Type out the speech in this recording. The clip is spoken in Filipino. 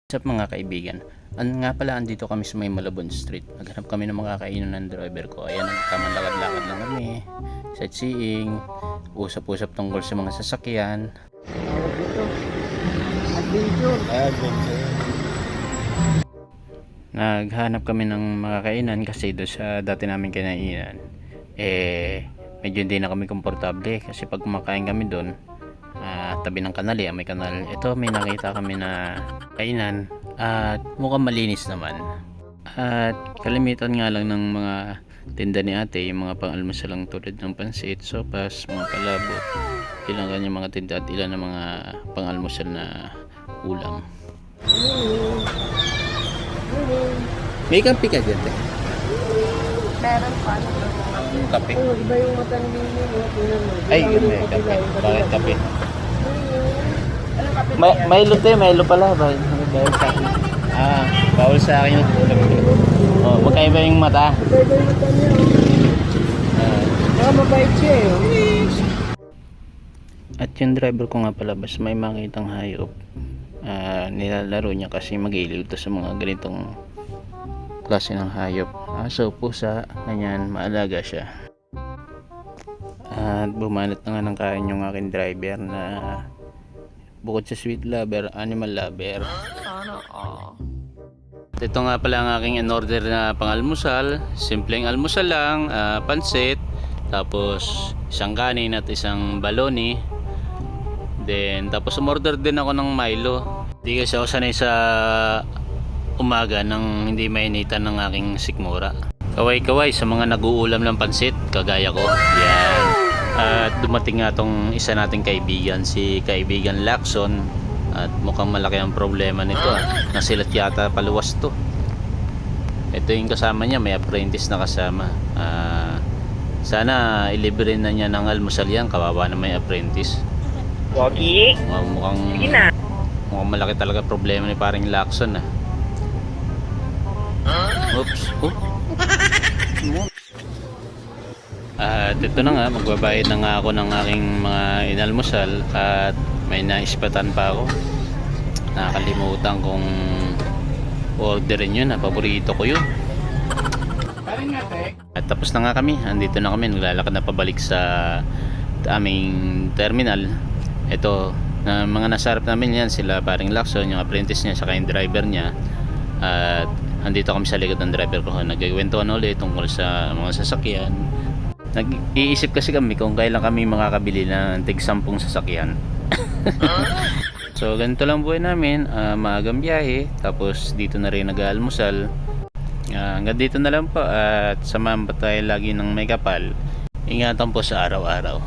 What's up mga kaibigan? Nga pala, andito kami sa may Malabon Street. Naghanap kami ng mga kainan ng driver ko. Ayan, nagkamalakad-lakad lang kami. Sightseeing, usap-usap tungkol sa mga sasakyan. Adventure. Naghanap kami ng mga kainan kasi doon sa dati namin kinainan. Medyo hindi na kami komportable kasi pag kumakain kami doon, tabi ng kanal, may kanal. Ito, may nakita kami na kainan at mukhang malinis naman. At kalimitan nga lang ng mga tinda ni ate, yung mga pang-almusal lang tulad ng pansit, sopas, mga palabok, ilang kanyang mga tinda at ilan ng mga pang-almusal na ulam. May kape ka dyan, Meron pa. yung kape? Oo, iba yung matanding nyo. Ay, yun may kape. Bakit kape? Anong kape ba yan? Milo te, Milo pala. Bawal sa akin. Bawal sa akin yung oh, magkaiba yung mata. Iba yung mata niya. Mabait siya eh. At yung driver ko nga pala, basta may makitang hayop, nilalaro niya kasi mag-iiliw to sa mga ganitong klase ng hayop. Aso, pusa, ganyan, maalaga siya. At bumanat na nga ng kain yung aking driver na bukod sa sweet lover, animal lover. At ito nga pala ang aking in-order na pang-almusal. Simpleng almusal lang, pansit, tapos isang kanin at isang baloni. Then tapos umorder din ako ng Milo. Hindi kasi ako sanay sa umaga nang hindi mainitan ng aking sikmura. Kaway-kaway sa mga nag-uulam ng pansit kagaya ko. Yan. At dumating nga tong isa nating kaibigan, si kaibigan Lacson. At mukhang malaki ang problema nito. Nasilat yata paluwas to. Ito yung kasama niya, may apprentice na kasama. Sana ilibre na niya ng almusal yan. Kawawa na may apprentice. Wagi. Mukhang malaki talaga problema ni paring Lacson. Oops. At ito na nga, magbabayad na nga ako ng aking mga inalmusal at may naispatan pa ako. Nakakalimutan kong orderin yun, paborito ko yun. At tapos na nga kami, andito na kami, naglalakad na pabalik sa aming terminal. Ito, na mga nasarap namin yan, sila paring Lacson, yung apprentice niya, saka yung driver niya. At andito kami sa likod ng driver ko, nagkikwentuhan ulit tungkol sa mga sasakyan. Nag-iisip kasi kami kung kailan kami makakabili ng tig-10 sasakyan. So ganito lang buhay namin, maagang biyahe, tapos dito na rin nag-aalmusal. Hanggang dito na lang po at samahan pa tayo lagi ng may kapal. Ingatan po sa araw-araw.